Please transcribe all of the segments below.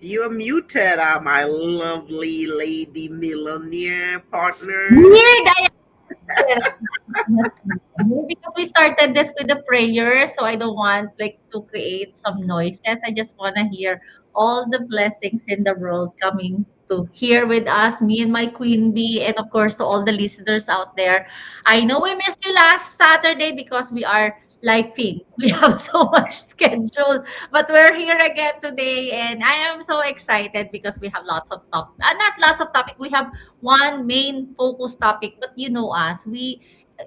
You're muted, my lovely lady millionaire partner. Weird, I am. Because we started this with a prayer, so I don't want like to create some noises. I just want to hear all the blessings in the world coming to here with us, me and my queen bee, and of course to all the listeners out there. I know we missed you last Saturday because we are lifing. We have so much schedule, but we're here again today, and I am so excited because we have lots of not lots of topic. We have one main focus topic, but you know us, we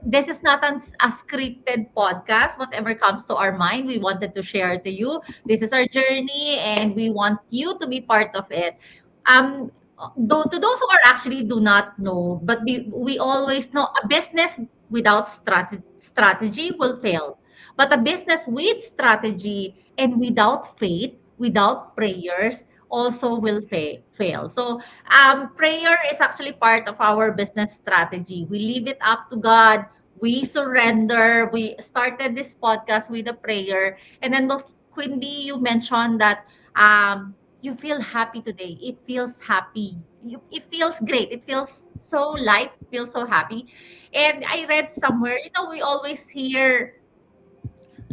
this is not a scripted podcast. Whatever comes to our mind, we wanted to share to you. This is our journey, and we want you to be part of it. Um, though to those who are actually do not know, but we always know a business without strategy will fail. But a business with strategy and without faith, without prayers, also will fail. So prayer is actually part of our business strategy. We leave it up to God. We surrender. We started this podcast with a prayer. And then, well, Queen Bee, you mentioned that you feel happy today. It feels happy. It feels great. It feels so light. It feels so happy. And I read somewhere, we always hear,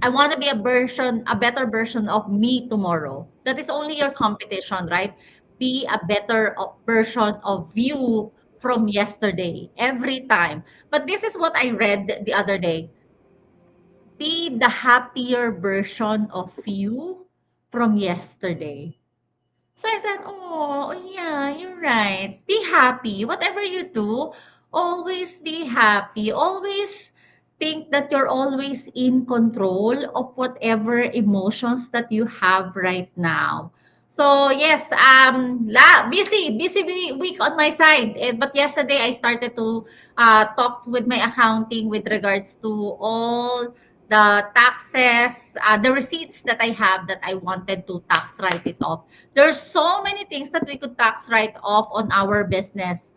I want to be a better version of me tomorrow. That is only your competition, right? Be a better version of you from yesterday every time. But this is what I read the other day. Be the happier version of you from yesterday. So I said, oh, yeah, you're right. Be happy. Whatever you do, always be happy. Always think that you're always in control of whatever emotions that you have right now. So yes, week on my side. But yesterday I started to talk with my accounting with regards to all the taxes, the receipts that I have that I wanted to tax write it off. There's so many things that we could tax write off on our business.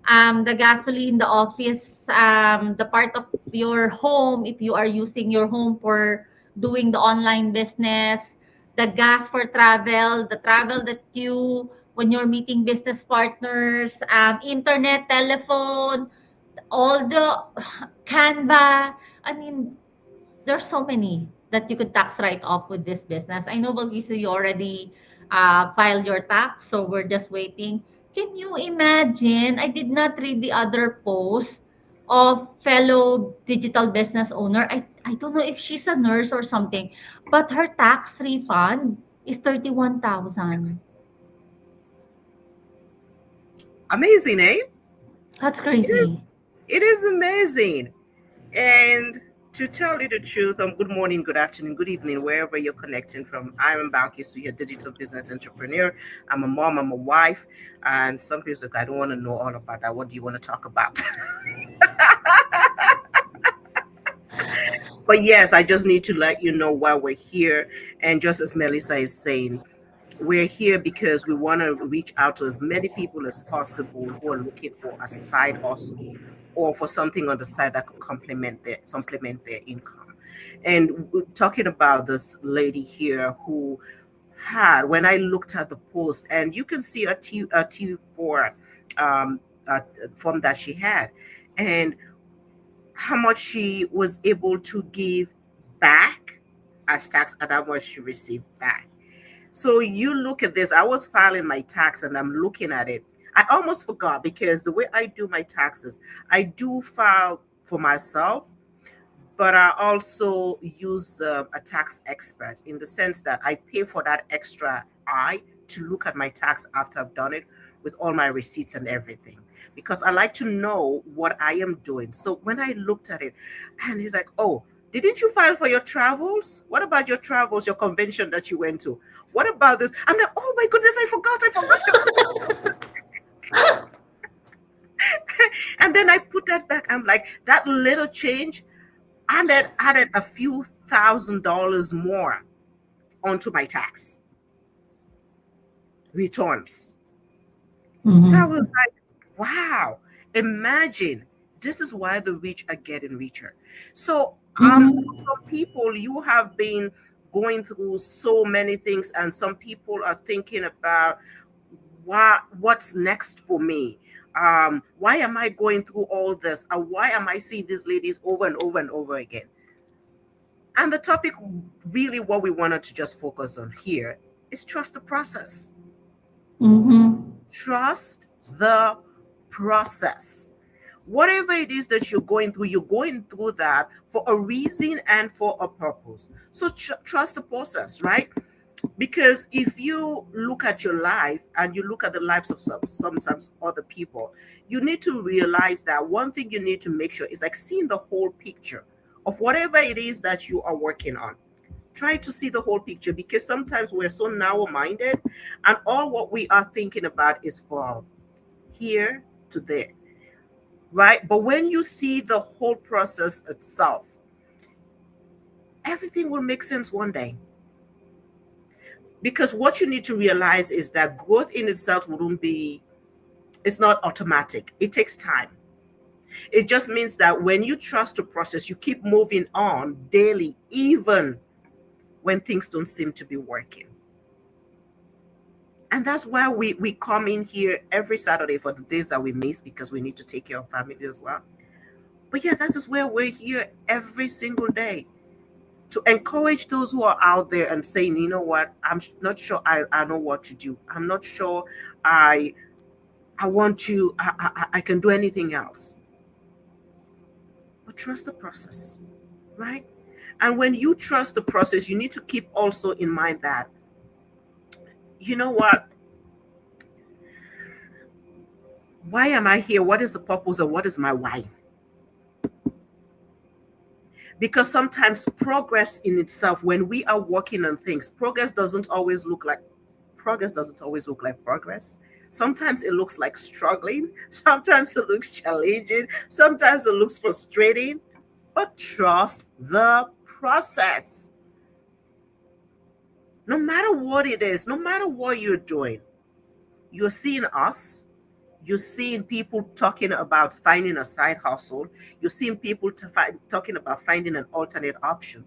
The gasoline, the office, the part of your home, if you are using your home for doing the online business, the gas for travel, the travel that you, when you're meeting business partners, internet, telephone, all the Canva. I mean, there's so many that you could tax write off with this business. I know, Balgiso, you already filed your tax, so we're just waiting. Can you imagine? I did not read the other post of fellow digital business owner. I don't know if she's a nurse or something, but her tax refund is 31,000. Amazing, eh? That's It crazy. is. It is amazing. And to tell you the truth, good morning, good afternoon, good evening, wherever you're connecting from. I'm Balkis, your digital business entrepreneur. I'm a mom, I'm a wife, and some people say, I don't want to know all about that. What do you want to talk about? But yes, I just need to let you know why we're here. And just as Melissa is saying, we're here because we want to reach out to as many people as possible who are looking for a side hustle or for something on the side that could supplement their income. And we're talking about this lady here who had, when I looked at the post, and you can see a TV4 um, uh, form that she had, and how much she was able to give back as tax and how much she received back. So you look at this. I was filing my tax and I'm looking at it. I almost forgot because the way I do my taxes, I do file for myself, but I also use a tax expert in the sense that I pay for that extra eye to look at my tax after I've done it with all my receipts and everything because I like to know what I am doing. So when I looked at it, and he's like, "Oh, didn't you file for your travels? What about your travels, your convention that you went to? What about this?" I'm like, "Oh my goodness, I forgot." And then I put that back. I'm like, that little change added a few $1,000s more onto my tax returns. So I was Mhm. like, wow, imagine this is why the rich are getting richer. So for Mhm. some people, you have been going through so many things, and some people are thinking about what's next for me. Why am I going through all this? Why am I seeing these ladies over and over and over again? And the topic, really, what we wanted to just focus on here is trust the process. Mm-hmm. Trust the process. Whatever it is that you're going through that for a reason and for a purpose. So trust the process, right? Because if you look at your life and you look at the lives of sometimes other people, you need to realize that one thing you need to make sure is like seeing the whole picture of whatever it is that you are working on. Try to see the whole picture, because sometimes we're so narrow minded and all what we are thinking about is from here to there, right? But when you see the whole process itself, everything will make sense one day. Because what you need to realize is that growth in itself wouldn't be, it's not automatic. It takes time. It just means that when you trust the process, you keep moving on daily, even when things don't seem to be working. And that's why we come in here every Saturday for the days that we miss, because we need to take care of family as well. But yeah, that is where we're here every single day to encourage those who are out there and saying, you know what, I'm not sure I know what to do. I'm not sure I I want to I can do anything else. But trust the process, right? And when you trust the process, you need to keep also in mind that, you know what, why am I here? What is the purpose, or what is my why? Because sometimes progress in itself, when we are working on things, progress doesn't always look like progress. Sometimes it looks like struggling, sometimes it looks challenging, sometimes it looks frustrating. But trust the process. No matter what it is, no matter what you're doing, you're seeing us. You're seeing people talking about finding a side hustle. You're seeing people talking about finding an alternate option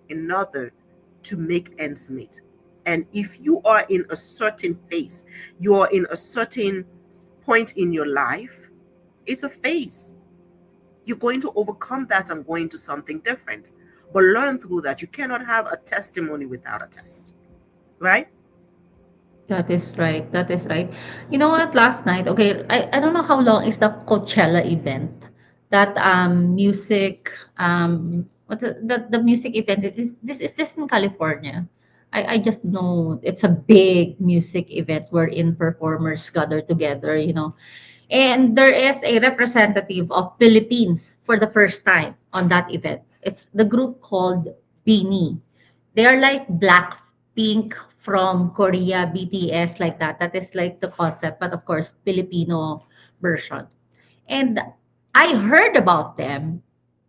in order to make ends meet. And if you are in a certain phase, you are in a certain point in your life, it's a phase. You're going to overcome that and go into something different. But learn through that. You cannot have a testimony without a test, right? That is right. That is right. You know what? Last night, okay, I don't know how long is the Coachella event. That music what the music event is this in California? I just know it's a big music event wherein performers gather together, you know. And there is a representative of Philippines for the first time on that event. It's the group called Beanie. They are like Blackpink from Korea, BTS, like that. That is like the concept, but of course, Filipino version. And I heard about them,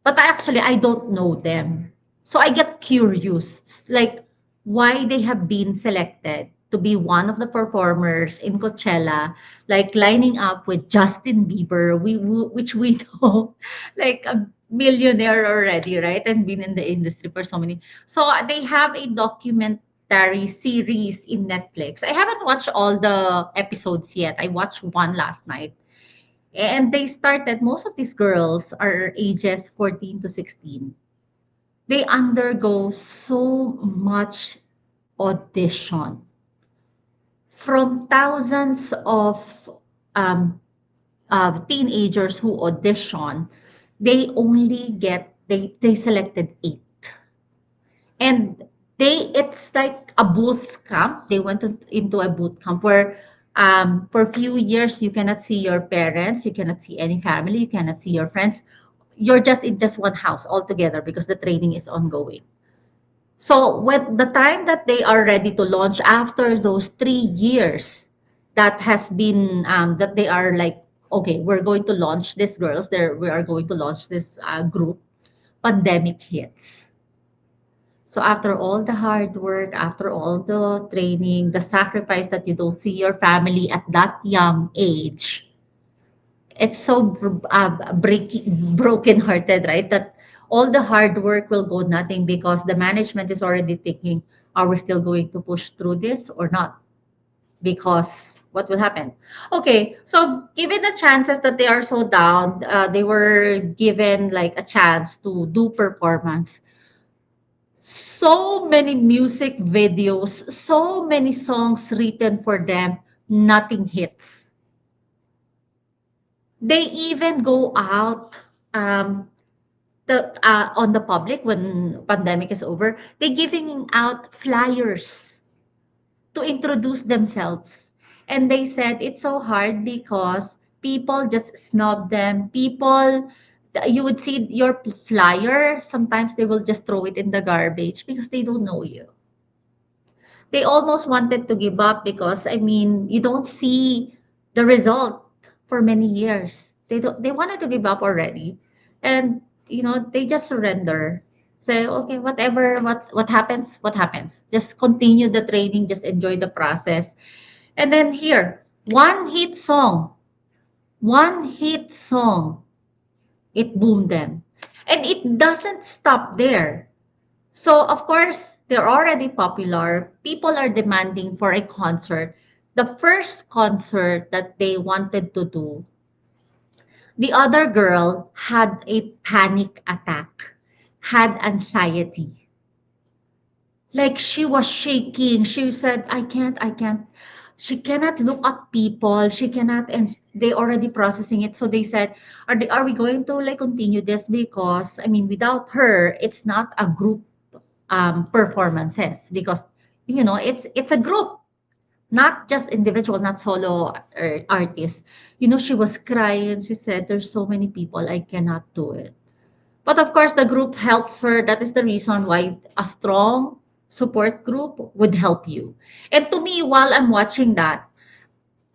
but I don't know them. So I get curious, like why they have been selected to be one of the performers in Coachella, like lining up with Justin Bieber, which we know, like a millionaire already, right? And been in the industry for so many. So they have a documentary series in Netflix. I haven't watched all the episodes yet. I watched one last night. And they started, most of these girls are ages 14 to 16. They undergo so much audition from thousands of um, teenagers who audition. They only get, they selected eight. And it's like a booth camp. They went into a boot camp where for a few years you cannot see your parents, you cannot see any family, you cannot see your friends. You're just in just one house altogether because the training is ongoing. So when the time that they are ready to launch after those 3 years, that has been that they are like, okay, we're going to launch this girls there, we are going to launch this group. Pandemic hits. So after all the hard work, after all the training, the sacrifice that you don't see your family at that young age, it's so breaking, broken hearted, right? That all the hard work will go nothing because the management is already thinking, are we still going to push through this or not? Because what will happen? Okay, so given the chances that they are so down, they were given like a chance to do performance. So many music videos, so many songs written for them, nothing hits. They even go out on the public when pandemic is over. They giving out flyers to introduce themselves. And they said it's so hard because people just snub them. People, you would see your flyer, sometimes they will just throw it in the garbage because they don't know you. They almost wanted to give up because, I mean, you don't see the result for many years. They wanted to give up already. And, they just surrender. Say, okay, whatever, what happens, what happens. Just continue the training, just enjoy the process. And then here, one hit song, it boomed them. And it doesn't stop there. So, of course, they're already popular. People are demanding for a concert. The first concert that they wanted to do, the other girl had a panic attack, had anxiety. Like she was shaking. She said, I can't. She cannot look at people. She cannot, and they already processing it. So they said, are we going to like continue this? Because, I mean, without her, it's not a group performances because it's a group, not just individual, not solo artists. She was crying. She said, "There's so many people, I cannot do it." But of course, the group helps her. That is the reason why a strong support group would help you. And to me, while I'm watching that,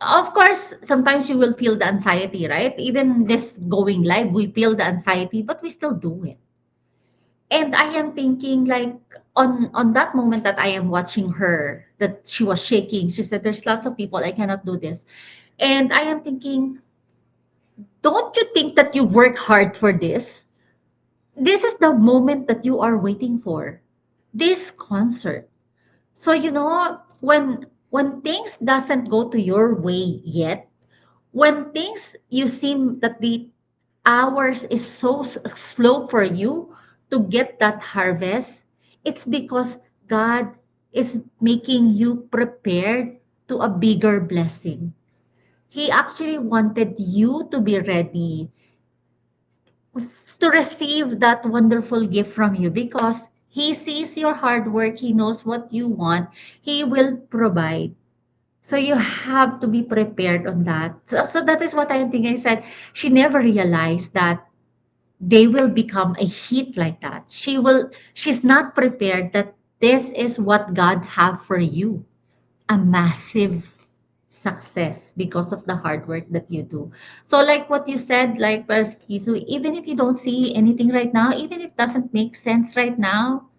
of course, sometimes you will feel the anxiety, right? Even this going live, we feel the anxiety, but we still do it. And I am thinking like on that moment that I am watching her, that she was shaking. She said, "There's lots of people. I cannot do this." And I am thinking, don't you think that you work hard for this? This is the moment that you are waiting for. This concert. So when things doesn't go to your way yet, when things you seem that the hours is so slow for you to get that harvest, it's because God is making you prepared to a bigger blessing. He actually wanted you to be ready to receive that wonderful gift from you because He sees your hard work. He knows what you want. He will provide. So you have to be prepared on that. So that is what I think. I said she never realized that they will become a hit like that. She's not prepared that this is what God have for you. A massive success because of the hard work that you do. So like what you said, like Kisu, even if you don't see anything right now, even if it doesn't make sense right now,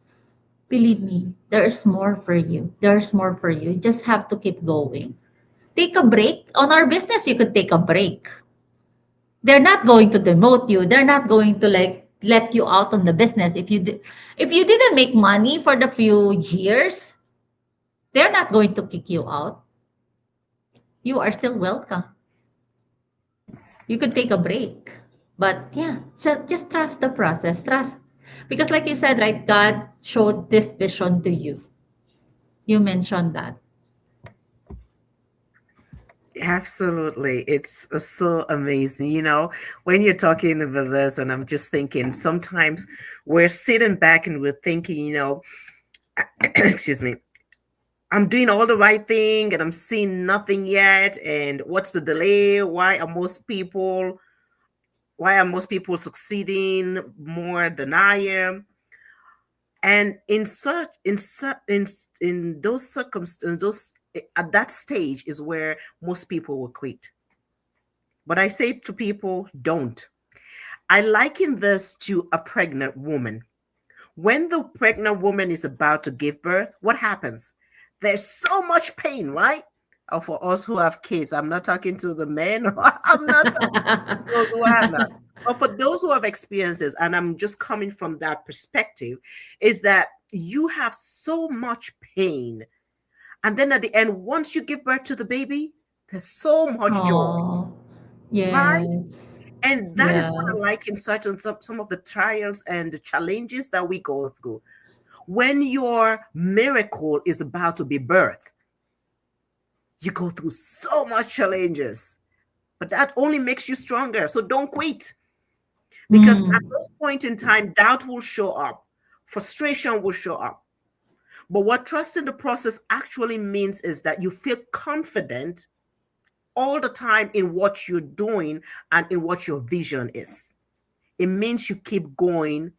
believe me, there's more for you. There's more for you. You just have to keep going. Take a break. On our business, you could take a break. They're not going to demote you. They're not going to like let you out on the business if you didn't make money for the few years. They're not going to kick you out. You are still welcome. You could take a break. But yeah, so just trust the process. Trust. Because like you said, right, God showed this vision to you. You mentioned that. Absolutely. It's so amazing. When you're talking about this, and I'm just thinking, sometimes we're sitting back and we're thinking, excuse me, I'm doing all the right thing and I'm seeing nothing yet. And what's the delay? Why are most people succeeding more than I am? And in those circumstances, at that stage is where most people will quit. But I say to people, don't. I liken this to a pregnant woman. When the pregnant woman is about to give birth, what happens? There's so much pain, right? or for us who have kids, I'm not talking to the men, I'm not talking to those who have not. But for those who have experiences, and I'm just coming from that perspective, is that you have so much pain. And then at the end, once you give birth to the baby, there's so much joy, Oh, right? yes. And that is what I Yes. like in certain some of the trials and the challenges that we go through. When your miracle is about to be birthed, you go through so much challenges, but that only makes you stronger. So don't quit, because at Mm. this point in time, doubt will show up, frustration will show up. But what trust in the process actually means is that you feel confident all the time in what you're doing and in what your vision is. It means you keep going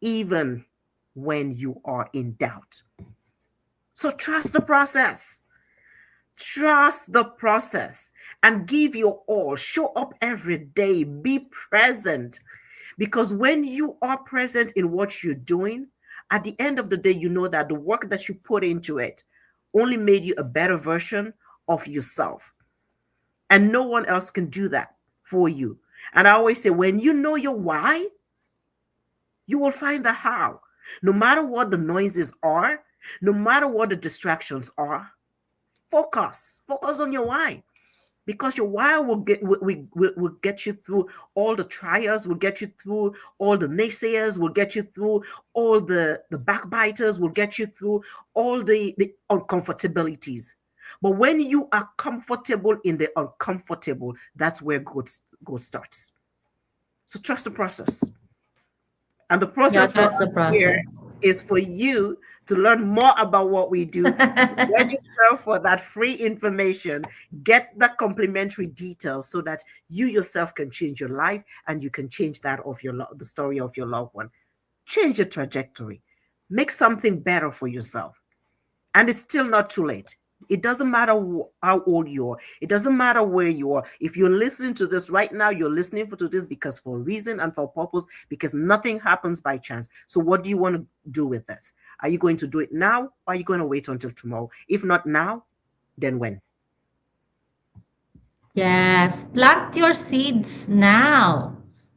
even when you are in doubt. So trust the process. Trust the process and give your all. Show up every day. Be present. Because when you are present in what you're doing, at the end of the day, you know that the work that you put into it only made you a better version of yourself. And no one else can do that for you. And I always say, when you know your why, you will find the how. No matter what the noises are, no matter what the distractions are, focus on your why, because your why will will get you through all the trials, will get you through all the naysayers, will get you through all the backbiters, will get you through all the uncomfortabilities. But when you are comfortable in the uncomfortable, that's where growth starts. So trust the process. And the Yeah, process for trust the us here process. is for you to learn more about what we do, register for that free information, get the complimentary details so that you yourself can change your life and you can change that of the story of your loved one. Change your trajectory. Make something better for yourself. And it's still not too late. It doesn't matter how old you are. It doesn't matter where you are. If you're listening to this right now, you're listening to this because for a reason and for a purpose, because nothing happens by chance. So what do you want to do with this? Are you going to do it now, or are you going to wait until tomorrow? If not now, then when? Yes, plant your seeds now.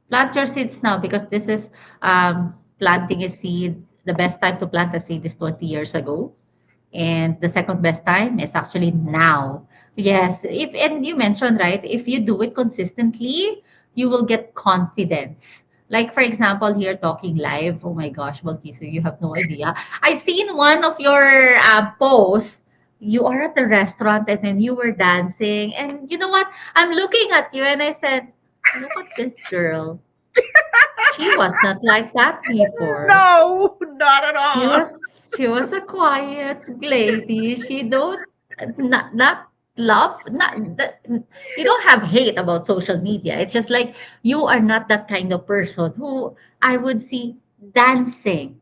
Plant your seeds now because this is planting a seed. The best time to plant a seed is 20 years ago. And the second best time is actually now. Yes, if and you mentioned right, if you do it consistently, you will get confidence. Like for example, here talking live. Oh my gosh, Balkiso, you have no idea. I seen one of your posts. You are at the restaurant and then you were dancing, and you know what? I'm looking at you and I said, "Look at this girl. She was not like that before." No, not at She all. was she was a quiet lady. She don't not love not that you don't have hate about social media. It's just like you are not that kind of person who I would see dancing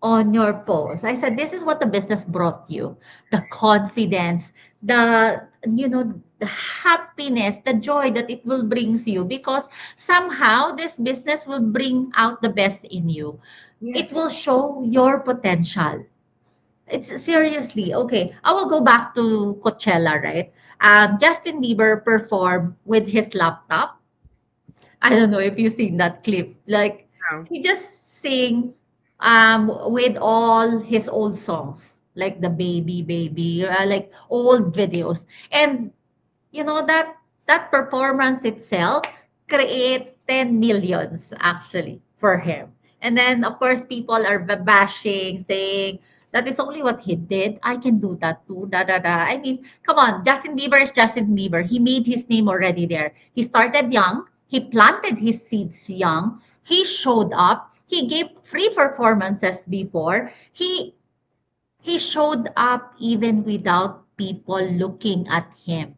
on your post. I said, this is what the business brought you. The confidence, the, the happiness, the joy that it will brings you because somehow this business will bring out the best in you. It will Yes. show your potential. It's seriously okay. I will go back to Coachella, right? Justin Bieber performed with his laptop. I don't know if you've seen that clip. Like No. he just sing with all his old songs, like the baby baby, like old videos. And you know that performance itself create 10 millions actually for him. And then of course people are bashing, saying that is only what he did. I can do that too. Da da da. I mean, come on, Justin Bieber is Justin Bieber. He made his name already there. He started young, he planted his seeds young, he showed up, he gave free performances before. He showed up even without people looking at him.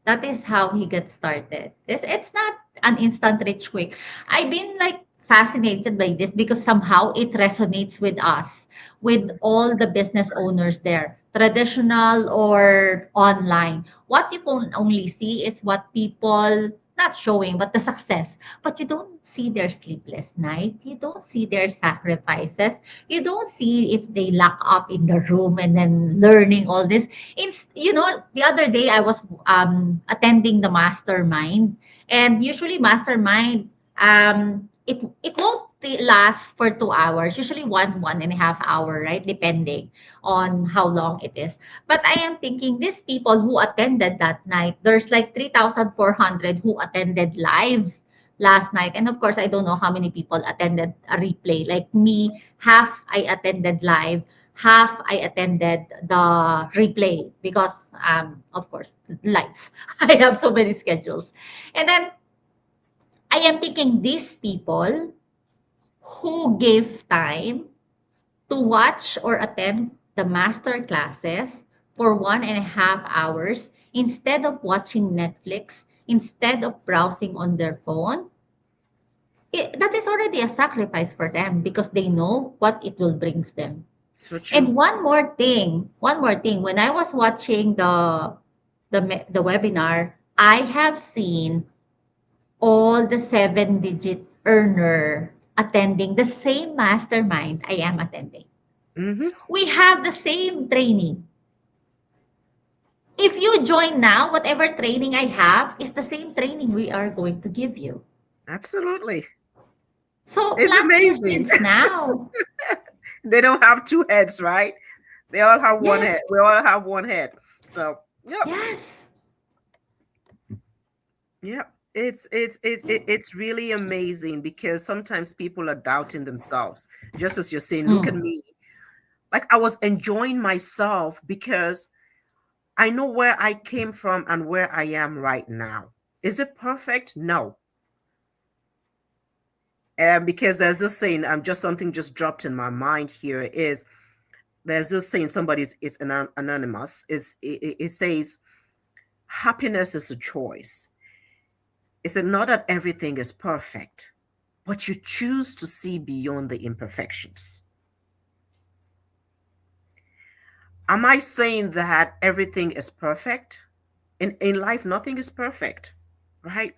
That is how he got started. It's not an instant rich quick. I've been like fascinated by this because somehow it resonates with us, with all the business owners there, traditional or online. What you can only see is what people not showing, but the success. But you don't see their sleepless night. You don't see their sacrifices. You don't see if they lock up in the room and then learning all this. It's, the other day I was attending the mastermind, and usually mastermind, it won't last for 2 hours. Usually 1.5 hour, right? Depending on how long it is. But I am thinking these people who attended that night, there's like 3,400 who attended live last night. And of course, I don't know how many people attended a replay. Like me, half I attended live, half I attended the replay because, of course, live. I have so many schedules. And then I am thinking these people who gave time to watch or attend the master classes for 1.5 hours instead of watching Netflix, instead of browsing on their phone, that is already a sacrifice for them because they know what it will brings them. So true. And one more thing, when I was watching the webinar, I have seen all the 7-digit earner attending the same mastermind I am attending. Mm-hmm. We have the same training. If you join now, whatever training I have is the same training we are going to give you. Absolutely. So It's plan your amazing. kids now. They don't have two heads, right? They all have one head. Yes, We all have one head. So, yep. yes. Yeah, it's really amazing because sometimes people are doubting themselves. Just as you're saying, look at Mm. me. Like I was enjoying myself because I know where I came from and where I am right now. Is it perfect? No. Because there's this saying, just something just dropped in my mind here is there's this saying somebody's it's anonymous. It says happiness is a choice. It's not that everything is perfect, but you choose to see beyond the imperfections. Am I saying that everything is perfect? In life, nothing is perfect, right?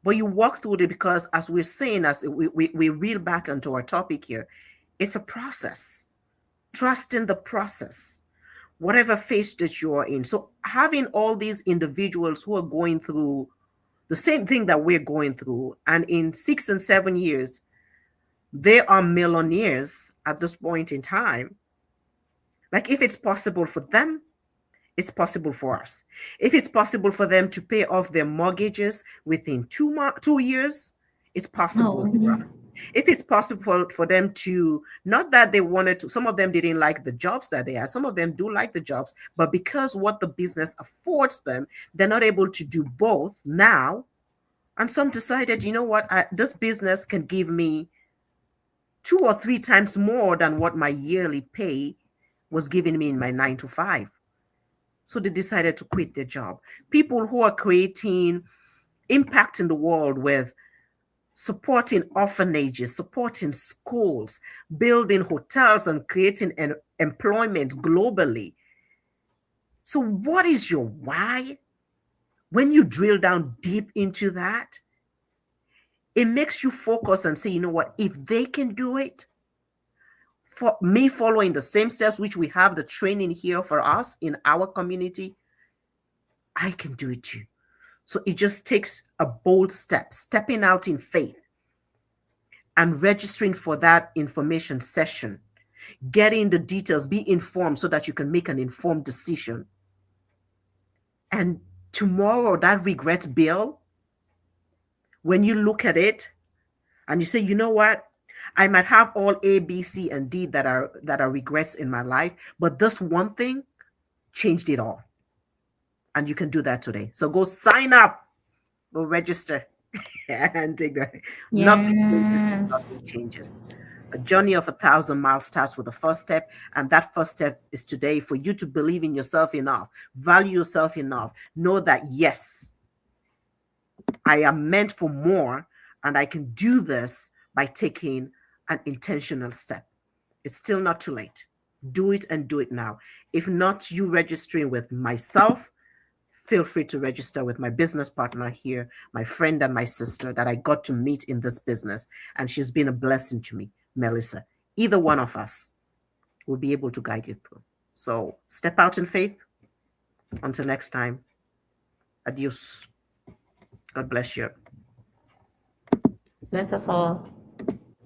But you walk through it because, as we're saying, as we reel back into our topic here, it's a process. Trust in the process, whatever phase that you are in. So, having all these individuals who are going through the same thing that we're going through, and in 6 and 7 years, they are millionaires at this point in time. Like, if it's possible for them, it's possible for us. If it's possible for them to pay off their mortgages within 2 years, it's possible No. for us. If it's possible for them to, not that they wanted to, some of them didn't like the jobs that they had, some of them do like the jobs, but because what the business affords them, they're not able to do both now. And some decided, you know what, this business can give me 2 or 3 times more than what my yearly pay was giving me in my 9 to 5. So they decided to quit their job. People who are creating impact in the world with supporting orphanages, supporting schools, building hotels, and creating employment globally. So, what is your why? When you drill down deep into that, it makes you focus and say, you know what, if they can do it, for me following the same steps which we have the training here for us in our community, I can do it too. So it just takes a bold step, stepping out in faith and registering for that information session, getting the details, be informed so that you can make an informed decision. And tomorrow, that regret bill, when you look at it and you say, you know what? I might have all A, B, C, and D that are regrets in my life, but this one thing changed it all. And you can do that today. So go sign up, go register, and take that. Nothing changes, Yes. nothing changes. A journey of 1,000 miles starts with the first step, and that first step is today for you to believe in yourself enough, value yourself enough, know that yes, I am meant for more, and I can do this by taking an intentional step. It's still not too late. Do it and do it now. If not, you registering with myself, feel free to register with my business partner here, my friend and my sister that I got to meet in this business. And she's been a blessing to me, Melissa. Either one of us will be able to guide you through. So step out in faith. Until next time, adios. God bless you. Bless us all.